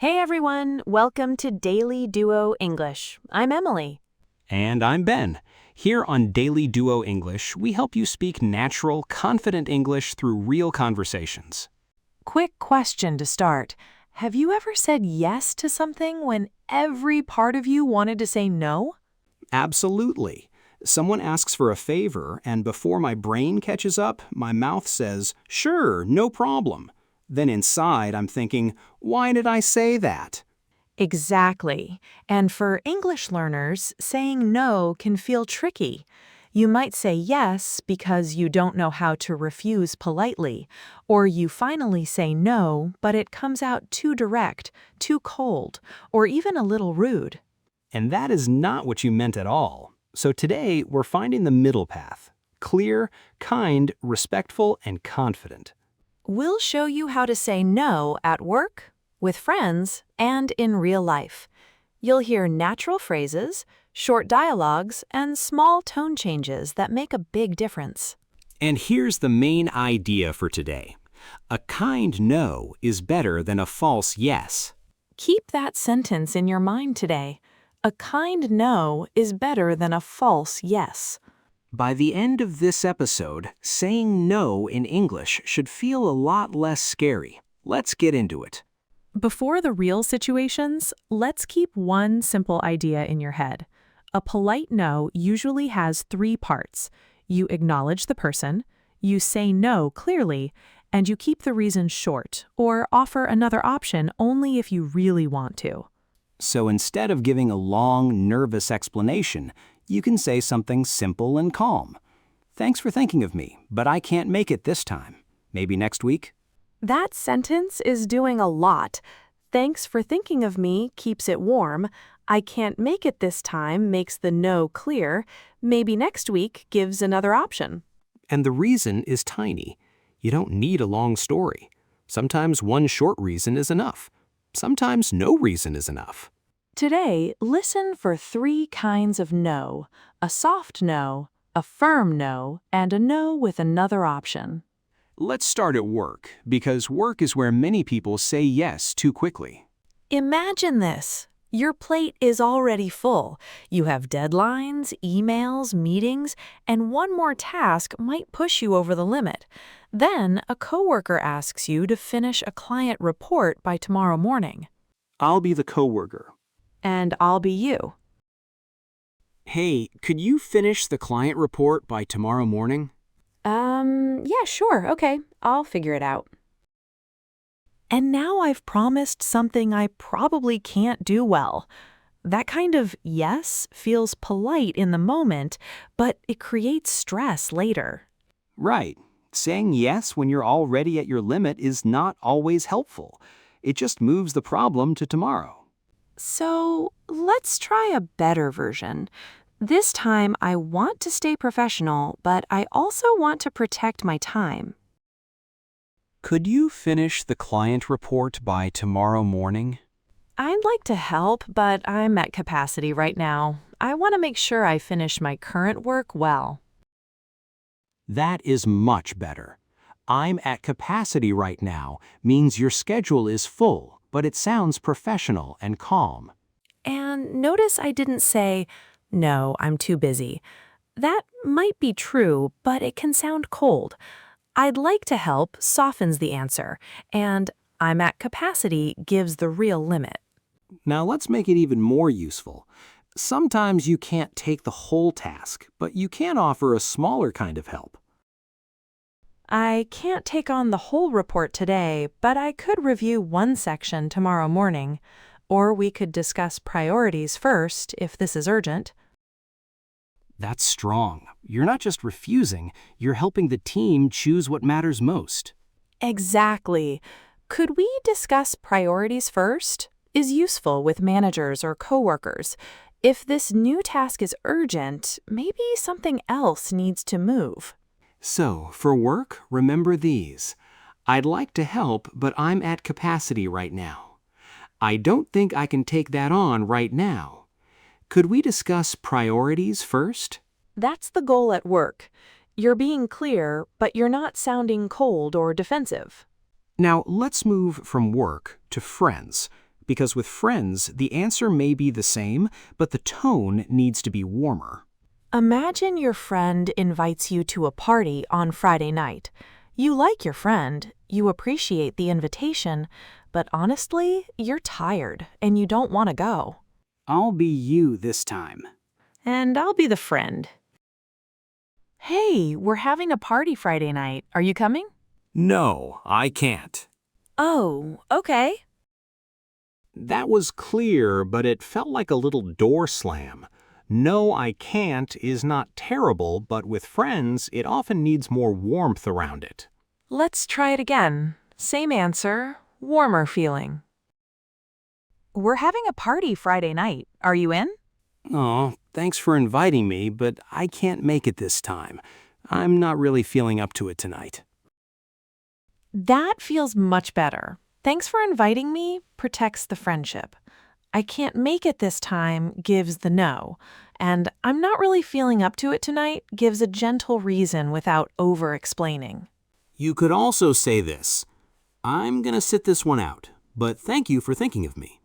Hey everyone, welcome to Daily Duo English. I'm Emily. And I'm Ben. Here on Daily Duo English, we help you speak natural, confident English through real conversations. Quick question to start. Have you ever said yes to something when every part of you wanted to say no? Absolutely. Someone asks for a favor, and before my brain catches up, my mouth says, "Sure, no problem." Then inside, I'm thinking, why did I say that? Exactly. And for English learners, saying no can feel tricky. You might say yes because you don't know how to refuse politely, or you finally say no, but it comes out too direct, too cold, or even a little rude. And that is not what you meant at all. So today, we're finding the middle path. Clear, kind, respectful, and confident. We'll show you how to say no at work, with friends, and in real life. You'll hear natural phrases, short dialogues, and small tone changes that make a big difference. And here's the main idea for today. A kind no is better than a false yes. Keep that sentence in your mind today. A kind no is better than a false yes. By the end of this episode, saying no in English should feel a lot less scary. Let's get into it. Before the real situations, let's keep one simple idea in your head. A polite no usually has 3 parts. You acknowledge the person, you say no clearly, and you keep the reason short or offer another option only if you really want to. So instead of giving a long, nervous explanation, you can say something simple and calm. "Thanks for thinking of me, but I can't make it this time. Maybe next week?" That sentence is doing a lot. Thanks for thinking of me keeps it warm. I can't make it this time makes the no clear. Maybe next week gives another option. And the reason is tiny. You don't need a long story. Sometimes one short reason is enough. Sometimes no reason is enough. Today, listen for 3 kinds of no: a soft no, a firm no, and a no with another option. Let's start at work, because work is where many people say yes too quickly. Imagine this. Your plate is already full. You have deadlines, emails, meetings, and one more task might push you over the limit. Then a coworker asks you to finish a client report by tomorrow morning. I'll be the coworker. And I'll be you. "Hey, could you finish the client report by tomorrow morning?" Yeah, sure, okay, I'll figure it out. And now I've promised something I probably can't do well. That kind of yes feels polite in the moment, but it creates stress later. Right. Saying yes when you're already at your limit is not always helpful. It just moves the problem to tomorrow. So let's try a better version. This time I want to stay professional, but I also want to protect my time. Could you finish the client report by tomorrow morning? I'd like to help, but I'm at capacity right now. I want to make sure I finish my current work well. That is much better. "I'm at capacity right now" means your schedule is full, but it sounds professional and calm. And notice I didn't say, "No, I'm too busy." That might be true, but it can sound cold. "I'd like to help" softens the answer, and "I'm at capacity" gives the real limit. Now let's make it even more useful. Sometimes you can't take the whole task, but you can offer a smaller kind of help. I can't take on the whole report today, but I could review one section tomorrow morning. Or we could discuss priorities first if this is urgent. That's strong. You're not just refusing, you're helping the team choose what matters most. Exactly. Could we discuss priorities first? Is useful with managers or coworkers. If this new task is urgent, maybe something else needs to move. So, for work, remember these. "I'd like to help, but I'm at capacity right now." "I don't think I can take that on right now." "Could we discuss priorities first?" That's the goal at work. You're being clear, but you're not sounding cold or defensive. Now, let's move from work to friends. because with friends, the answer may be the same, but the tone needs to be warmer. Imagine your friend invites you to a party on Friday night. You like your friend, you appreciate the invitation, but honestly, you're tired and you don't want to go. I'll be you this time. And I'll be the friend. Hey, we're having a party Friday night. Are you coming? No, I can't. Oh, okay. That was clear, but it felt like a little door slam. No, I can't is not terrible, but with friends, it often needs more warmth around it. Let's try it again. Same answer, warmer feeling. We're having a party Friday night. Are you in? Oh, thanks for inviting me, but I can't make it this time. I'm not really feeling up to it tonight. That feels much better. Thanks for inviting me protects the friendship. I can't make it this time gives the no, and I'm not really feeling up to it tonight gives a gentle reason without over-explaining. You could also say this: I'm gonna sit this one out, but thank you for thinking of me.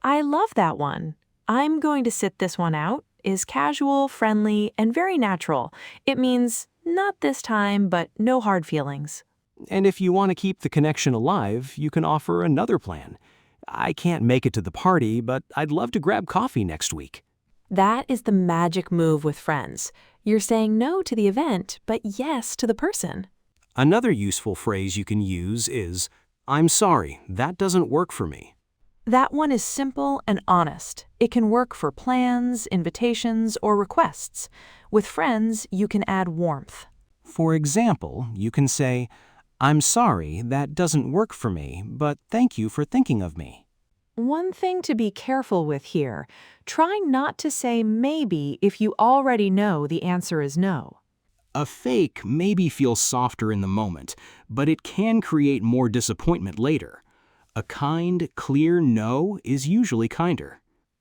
I love that one. I'm going to sit this one out is casual, friendly, and very natural. It means not this time, but no hard feelings. And if you want to keep the connection alive, you can offer another plan. I can't make it to the party, but I'd love to grab coffee next week. That is the magic move with friends. You're saying no to the event, but yes to the person. Another useful phrase you can use is, I'm sorry, that doesn't work for me. That one is simple and honest. It can work for plans, invitations, or requests. With friends, you can add warmth. For example, you can say, I'm sorry, that doesn't work for me, but thank you for thinking of me. One thing to be careful with here, try not to say maybe if you already know the answer is no. A fake maybe feels softer in the moment, but it can create more disappointment later. A kind, clear no is usually kinder.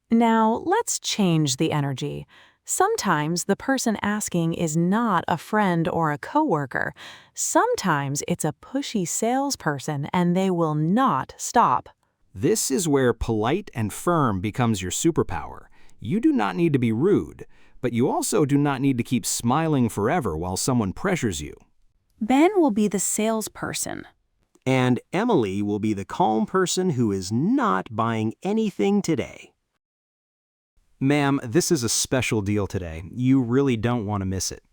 Now, let's change the energy. Sometimes the person asking is not a friend or a coworker. Sometimes it's a pushy salesperson and they will not stop. This is where polite and firm becomes your superpower. You do not need to be rude, but you also do not need to keep smiling forever while someone pressures you. Ben will be the salesperson. And Emily will be the calm person who is not buying anything today. Ma'am, this is a special deal today. You really don't want to miss it.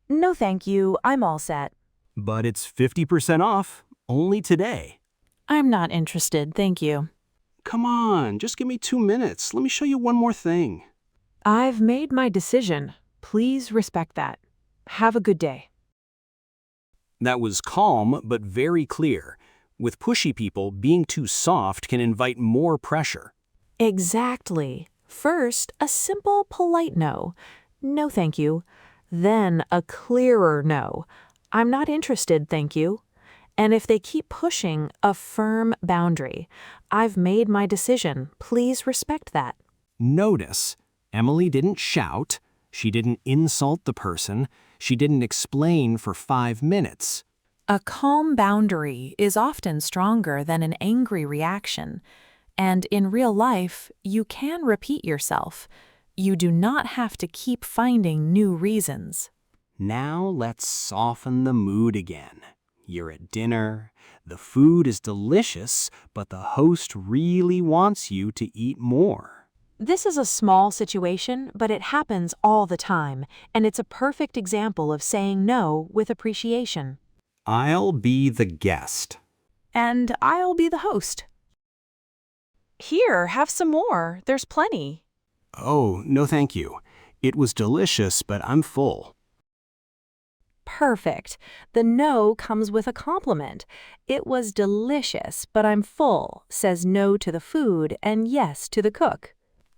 No, thank you. I'm all set. But it's 50% off, only today. I'm not interested, thank you. Come on, just give me 2 minutes. Let me show you one more thing. I've made my decision. Please respect that. Have a good day. That was calm, but very clear. With pushy people, being too soft can invite more pressure. Exactly. First, a simple, polite no. No, thank you. Then a clearer no. I'm not interested, thank you. And if they keep pushing, a firm boundary. I've made my decision. Please respect that. Notice, Emily didn't shout. She didn't insult the person. She didn't explain for 5 minutes. A calm boundary is often stronger than an angry reaction. And in real life, you can repeat yourself. You do not have to keep finding new reasons. Now let's soften the mood again. You're at dinner, the food is delicious, but the host really wants you to eat more. This is a small situation, but it happens all the time, and it's a perfect example of saying no with appreciation. I'll be the guest. And I'll be the host. Here, have some more. There's plenty. Oh, no thank you. It was delicious, but I'm full. Perfect. The no comes with a compliment. It was delicious, but I'm full, says no to the food and yes to the cook.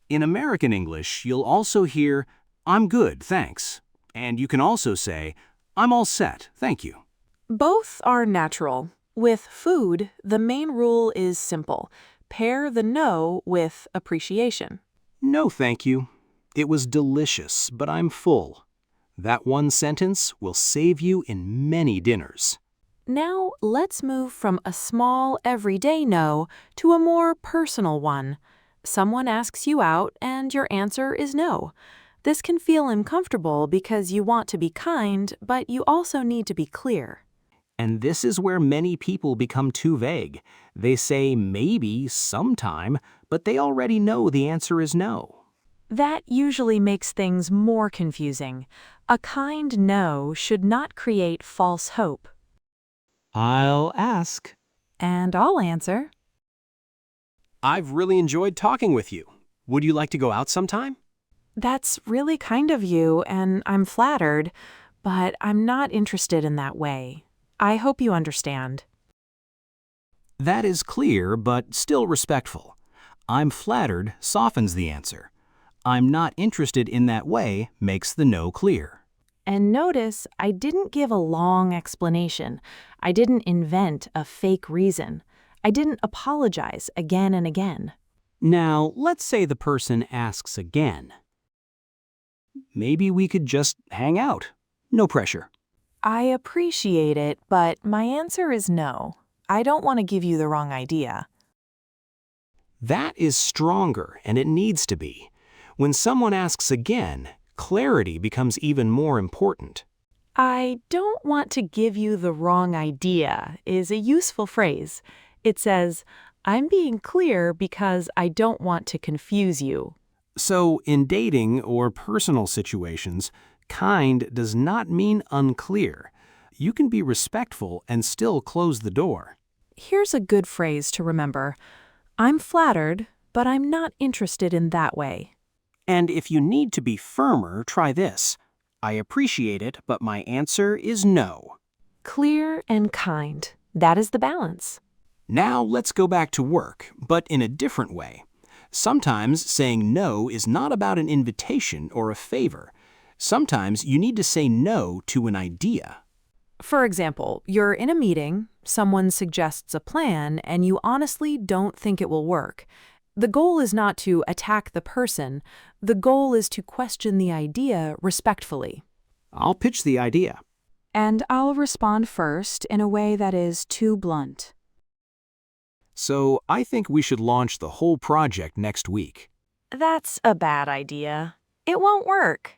In American English, you'll also hear, I'm good, thanks. And you can also say, I'm all set, thank you. Both are natural. With food, the main rule is simple. Pair the no with appreciation. No, thank you. It was delicious, but I'm full. That one sentence will save you in many dinners. Now, let's move from a small, everyday no to a more personal one. Someone asks you out and your answer is no. This can feel uncomfortable because you want to be kind, but you also need to be clear. And this is where many people become too vague. They say maybe, sometime, but they already know the answer is no. That usually makes things more confusing. A kind no should not create false hope. I'll ask. And I'll answer. I've really enjoyed talking with you. Would you like to go out sometime? That's really kind of you, and I'm flattered, but I'm not interested in that way. I hope you understand. That is clear, but still respectful. I'm flattered softens the answer. I'm not interested in that way makes the no clear. And notice I didn't give a long explanation. I didn't invent a fake reason. I didn't apologize again and again. Now, let's say the person asks again. Maybe we could just hang out. No pressure. I appreciate it, but my answer is no. I don't want to give you the wrong idea. That is stronger, and it needs to be. When someone asks again, clarity becomes even more important. I don't want to give you the wrong idea is a useful phrase. It says, I'm being clear because I don't want to confuse you. So, in dating or personal situations, kind does not mean unclear. You can be respectful and still close the door. Here's a good phrase to remember. I'm flattered, but I'm not interested in that way. And if you need to be firmer, try this. I appreciate it, but my answer is no. Clear and kind. That is the balance. Now let's go back to work, but in a different way. Sometimes saying no is not about an invitation or a favor. Sometimes you need to say no to an idea. For example, you're in a meeting, someone suggests a plan, and you honestly don't think it will work. The goal is not to attack the person. The goal is to question the idea respectfully. I'll pitch the idea. And I'll respond first in a way that is too blunt. So I think we should launch the whole project next week. That's a bad idea. It won't work.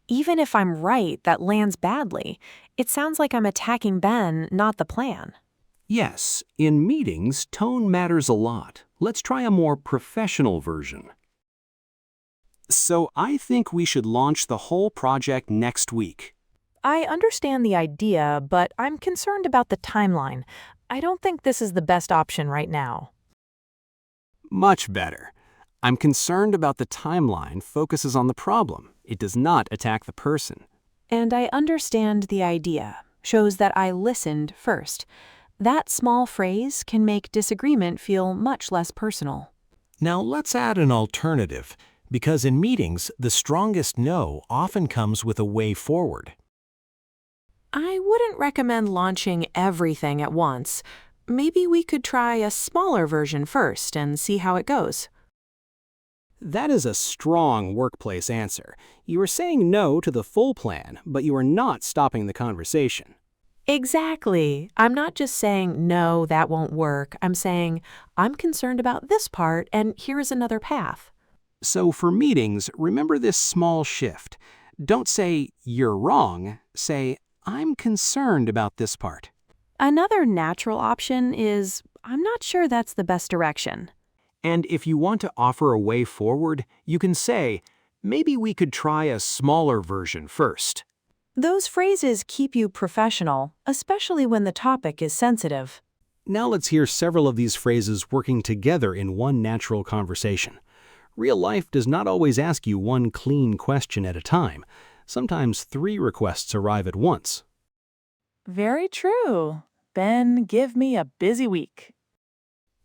Even if I'm right, that lands badly. It sounds like I'm attacking Ben, not the plan. Yes, in meetings, tone matters a lot. Let's try a more professional version. So I think we should launch the whole project next week. I understand the idea, but I'm concerned about the timeline. I don't think this is the best option right now. Much better. I'm concerned about the timeline focuses on the problem. It does not attack the person. And I understand the idea, shows that I listened first. That small phrase can make disagreement feel much less personal. Now let's add an alternative, because in meetings, the strongest no often comes with a way forward. I wouldn't recommend launching everything at once. Maybe we could try a smaller version first and see how it goes. That is a strong workplace answer. You are saying no to the full plan, but you are not stopping the conversation. Exactly. I'm not just saying, no, that won't work. I'm saying, I'm concerned about this part, and here's another path. So for meetings, remember this small shift. Don't say, you're wrong. Say, I'm concerned about this part. Another natural option is, I'm not sure that's the best direction. And if you want to offer a way forward, you can say, maybe we could try a smaller version first. Those phrases keep you professional, especially when the topic is sensitive. Now let's hear several of these phrases working together in one natural conversation. Real life does not always ask you one clean question at a time. Sometimes 3 requests arrive at once. Very true. Ben, give me a busy week.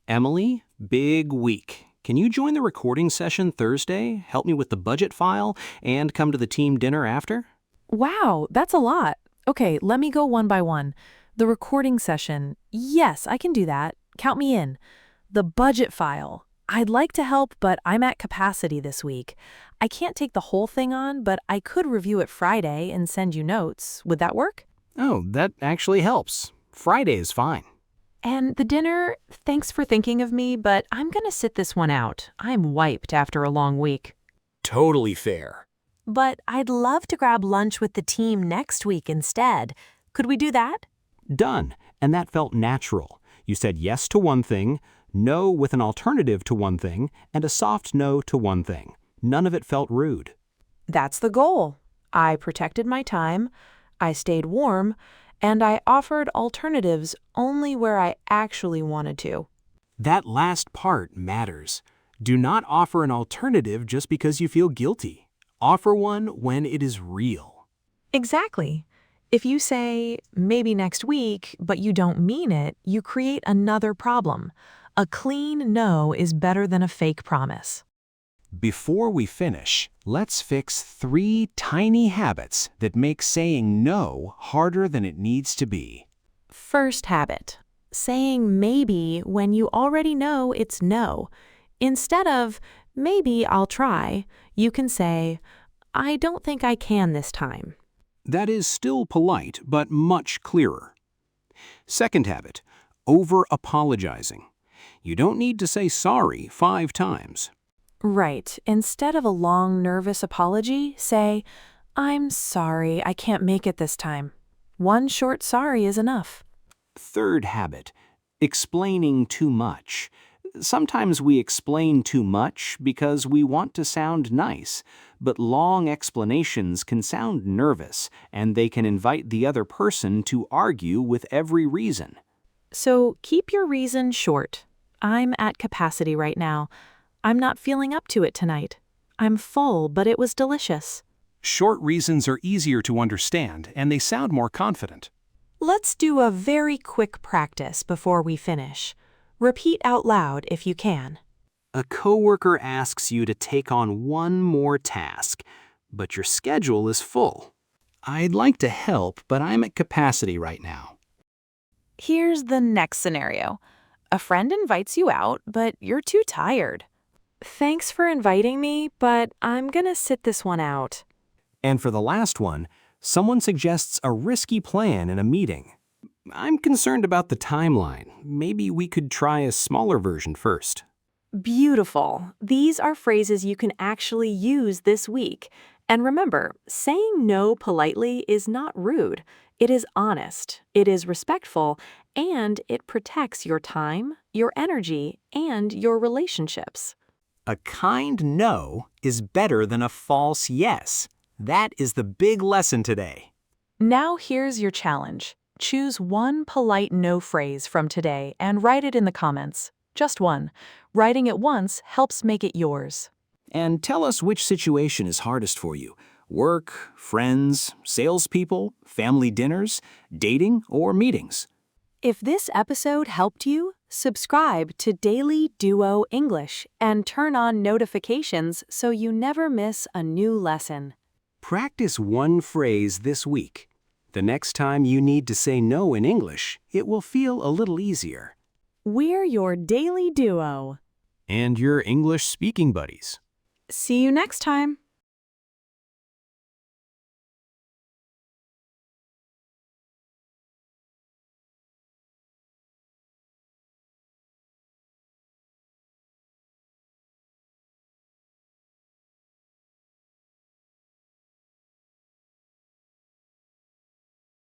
Emily, big week. Can you join the recording session Thursday, help me with the budget file, and come to the team dinner after? Wow, that's a lot. Okay, let me go one by one. The recording session. Yes, I can do that. Count me in. The budget file. I'd like to help, but I'm at capacity this week. I can't take the whole thing on, but I could review it Friday and send you notes. Would that work? Oh, that actually helps. Friday is fine. And the dinner, thanks for thinking of me, but I'm gonna sit this one out. I'm wiped after a long week. Totally fair. But I'd love to grab lunch with the team next week instead. Could we do that? Done. And that felt natural. You said yes to one thing, no with an alternative to one thing, and a soft no to one thing. None of it felt rude. That's the goal. I protected my time, I stayed warm, and I offered alternatives only where I actually wanted to. That last part matters. Do not offer an alternative just because you feel guilty. Offer one when it is real. Exactly. If you say, maybe next week, but you don't mean it, you create another problem. A clean no is better than a fake promise. Before we finish, let's fix 3 tiny habits that make saying no harder than it needs to be. First habit, saying maybe when you already know it's no. Instead of, maybe I'll try, you can say, I don't think I can this time. That is still polite, but much clearer. Second habit, over-apologizing. You don't need to say sorry 5 times. Right. Instead of a long, nervous apology, say, I'm sorry, I can't make it this time. One short sorry is enough. Third habit, explaining too much. Sometimes we explain too much because we want to sound nice, but long explanations can sound nervous, and they can invite the other person to argue with every reason. So keep your reason short. I'm at capacity right now. I'm not feeling up to it tonight. I'm full, but it was delicious. Short reasons are easier to understand, and they sound more confident. Let's do a very quick practice before we finish. Repeat out loud if you can. A coworker asks you to take on one more task, but your schedule is full. I'd like to help, but I'm at capacity right now. Here's the next scenario. A friend invites you out, but you're too tired. Thanks for inviting me, but I'm gonna sit this one out. And for the last one, someone suggests a risky plan in a meeting. I'm concerned about the timeline. Maybe we could try a smaller version first. Beautiful. These are phrases you can actually use this week. And remember, saying no politely is not rude. It is honest, it is respectful, and it protects your time, your energy, and your relationships. A kind no is better than a false yes. That is the big lesson today. Now here's your challenge. Choose one polite no phrase from today and write it in the comments. Just one. Writing it once helps make it yours. And tell us which situation is hardest for you. Work, friends, salespeople, family dinners, dating, or meetings. If this episode helped you, subscribe to Daily Duo English and turn on notifications so you never miss a new lesson. Practice one phrase this week. The next time you need to say no in English, it will feel a little easier. We're your Daily Duo. And your English speaking buddies. See you next time.